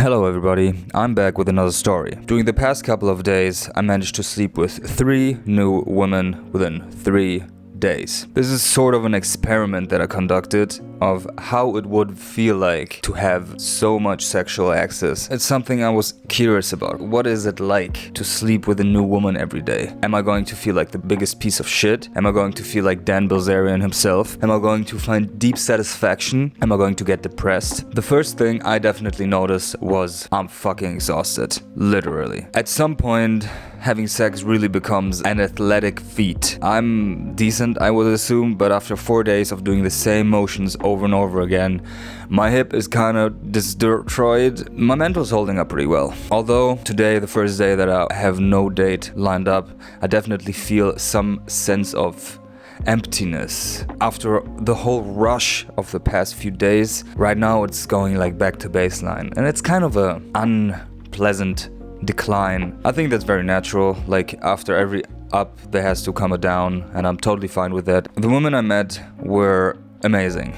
Hello everybody, I'm back with another story. During the past couple of days, I managed to sleep with 3 new women within 3 days. This is sort of an experiment that I conducted of how it would feel like to have so much sexual access. It's something I was curious about. What is it like to sleep with a new woman every day? Am I going to feel like the biggest piece of shit? Am I going to feel like Dan Bilzerian himself? Am I going to find deep satisfaction? Am I going to get depressed? The first thing I definitely noticed was I'm fucking exhausted. Literally. At some point, having sex really becomes an athletic feat. I'm decent, I would assume, but after 4 days of doing the same motions over and over again, my hip is kind of destroyed. My mental's holding up pretty well. Although today, the first day that I have no date lined up, I definitely feel some sense of emptiness. After the whole rush of the past few days, right now it's going like back to baseline. And it's kind of a unpleasant decline. I think that's very natural. Like after every up there has to come a down, and I'm totally fine with that. The women I met were amazing,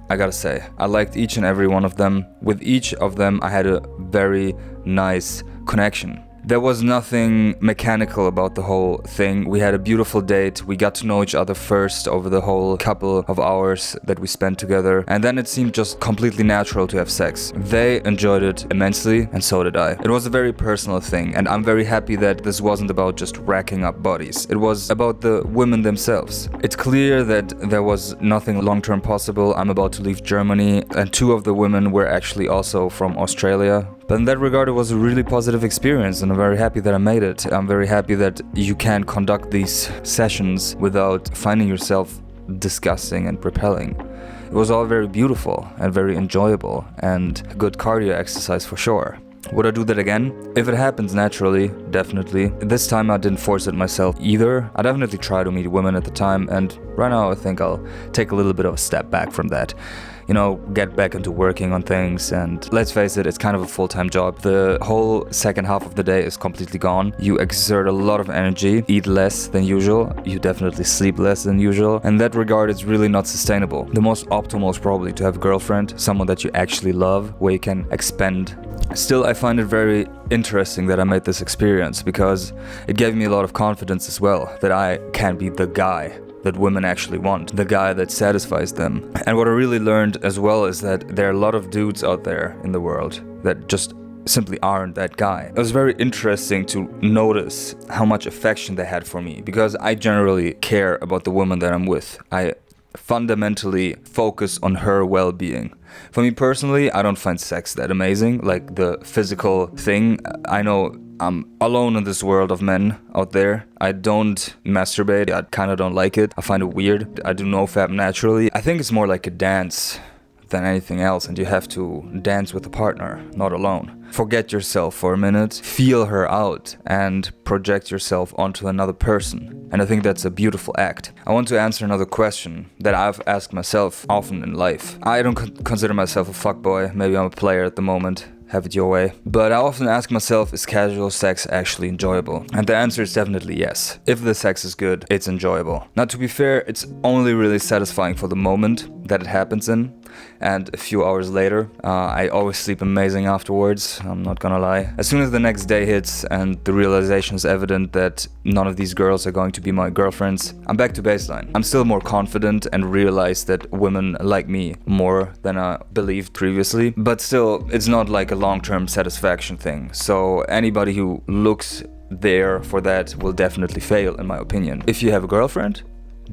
I gotta say. I liked each and every one of them. With each of them I had a very nice connection. There was nothing mechanical about the whole thing. We had a beautiful date. We got to know each other first over the whole couple of hours that we spent together. And then it seemed just completely natural to have sex. They enjoyed it immensely, and so did I. It was a very personal thing, and I'm very happy that this wasn't about just racking up bodies. It was about the women themselves. It's clear that there was nothing long-term possible. I'm about to leave Germany, and 2 of the women were actually also from Australia. But in that regard, it was a really positive experience, and I'm very happy that I made it. I'm very happy that you can conduct these sessions without finding yourself disgusting and repelling. It was all very beautiful and very enjoyable, and a good cardio exercise for sure. Would I do that again? If it happens naturally, definitely. This time I didn't force it myself either. I definitely try to meet women at the time, and right now I think I'll take a little bit of a step back from that. You know, get back into working on things, and let's face it, it's kind of a full-time job. The whole second half of the day is completely gone. You exert a lot of energy, eat less than usual, you definitely sleep less than usual. In that regard, it's really not sustainable. The most optimal is probably to have a girlfriend, someone that you actually love, where you can expend. Still, I find it very interesting that I made this experience, because it gave me a lot of confidence as well, that I can be the guy that women actually want, the guy that satisfies them. And what I really learned as well is that there are a lot of dudes out there in the world that just simply aren't that guy. It was very interesting to notice how much affection they had for me, because I generally care about the woman that I'm with. I fundamentally focus on her well-being. For me personally, I don't find sex that amazing, like the physical thing. I know I'm alone in this world of men out there. I don't masturbate. I kind of don't like it. I find it weird. I do nofap naturally. I think it's more like a dance than anything else, and you have to dance with a partner, not alone. Forget yourself for a minute, feel her out, and project yourself onto another person. And I think that's a beautiful act. I want to answer another question that I've asked myself often in life. I don't consider myself a fuckboy. Maybe I'm a player at the moment. Have it your way. But I often ask myself, is casual sex actually enjoyable? And the answer is definitely yes. If the sex is good, it's enjoyable. Now, to be fair, it's only really satisfying for the moment that it happens in, and a few hours later. I always sleep amazing afterwards, I'm not gonna lie. As soon as the next day hits and the realization is evident that none of these girls are going to be my girlfriends, I'm back to baseline. I'm still more confident and realize that women like me more than I believed previously, but still, it's not like a long-term satisfaction thing. So anybody who looks there for that will definitely fail, in my opinion. If you have a girlfriend,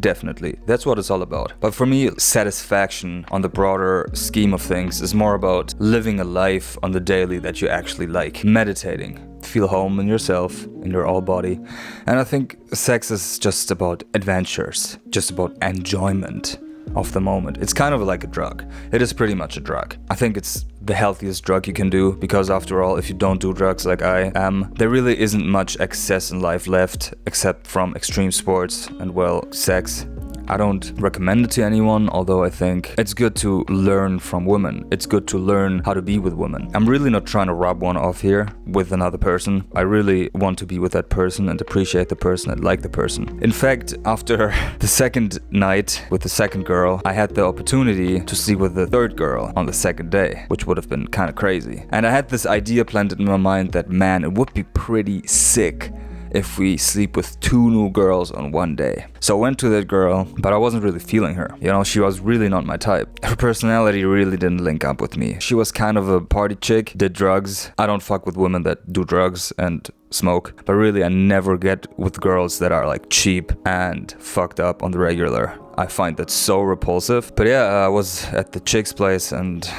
definitely. That's what it's all about. But for me, satisfaction on the broader scheme of things is more about living a life on the daily that you actually like. Meditating. Feel home in yourself, in your whole body. And I think sex is just about adventures, just about enjoyment of the moment. It's kind of like a drug. It is pretty much a drug. I think it's the healthiest drug you can do, because after all, if you don't do drugs like I am, there really isn't much excess in life left, except from extreme sports and, well, sex. I don't recommend it to anyone, although I think it's good to learn from women. It's good to learn how to be with women. I'm really not trying to rub one off here with another person. I really want to be with that person and appreciate the person and like the person. In fact, after the second night with the second girl, I had the opportunity to sleep with the third girl on the second day, which would have been kind of crazy. And I had this idea planted in my mind that, man, it would be pretty sick if we sleep with 2 new girls on one day. So I went to that girl, but I wasn't really feeling her. You know, she was really not my type. Her personality really didn't link up with me. She was kind of a party chick, did drugs. I don't fuck with women that do drugs and smoke, but really I never get with girls that are like cheap and fucked up on the regular. I find that so repulsive. But yeah, I was at the chick's place and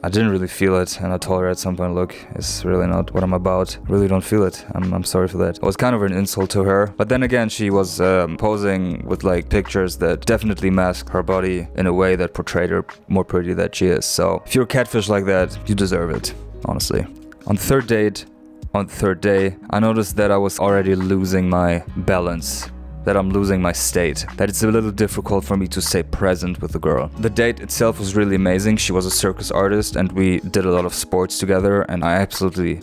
I didn't really feel it, and I told her at some point, look, it's really not what I'm about. Really don't feel it. I'm sorry for that. It was kind of an insult to her. But then again, she was posing with like pictures that definitely masked her body in a way that portrayed her more pretty than she is. So if you're a catfish like that, you deserve it, honestly. On the third day, I noticed that I was already losing my balance, that I'm losing my state, that it's a little difficult for me to stay present with the girl. The date itself was really amazing. She was a circus artist and we did a lot of sports together, and I absolutely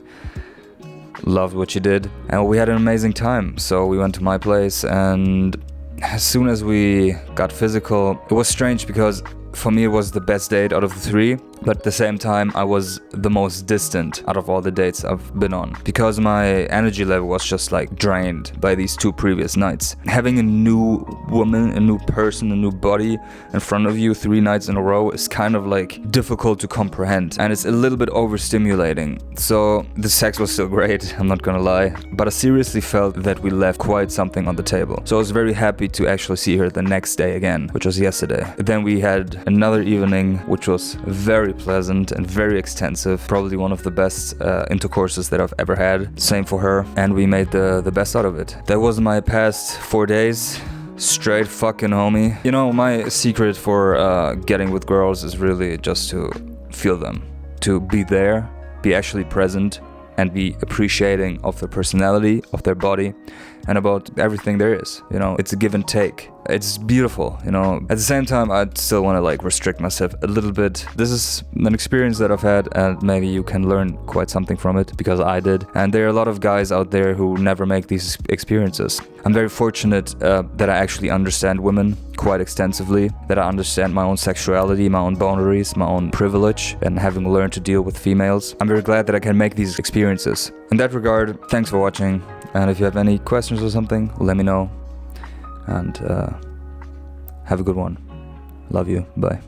loved what she did. And we had an amazing time. So we went to my place, and as soon as we got physical, it was strange because for me it was the best date out of the 3, but at the same time I was the most distant out of all the dates I've been on, because my energy level was just like drained by these 2 previous nights. Having a new woman, a new person, a new body in front of you 3 nights in a row is kind of like difficult to comprehend, and it's a little bit overstimulating. So the sex was still great, I'm not gonna lie, but I seriously felt that we left quite something on the table. So I was very happy to actually see her the next day again, which was yesterday. Then we had another evening which was very pleasant and very extensive, probably one of the best intercourses that I've ever had. Same for her, and we made the best out of it. That was my past 4 days. Straight fucking homie. You know, my secret for getting with girls is really just to feel them, to be there, be actually present, and be appreciating of their personality, of their body, and about everything there is. You know, it's a give and take. It's beautiful, you know. At the same time, I still want to like restrict myself a little bit. This is an experience that I've had, and maybe you can learn quite something from it, because I did. And there are a lot of guys out there who never make these experiences. I'm very fortunate that I actually understand women quite extensively, that I understand my own sexuality, my own boundaries, my own privilege, and having learned to deal with females. I'm very glad that I can make these experiences. In that regard, thanks for watching, and if you have any questions or something, let me know. And have a good one. Love you. Bye.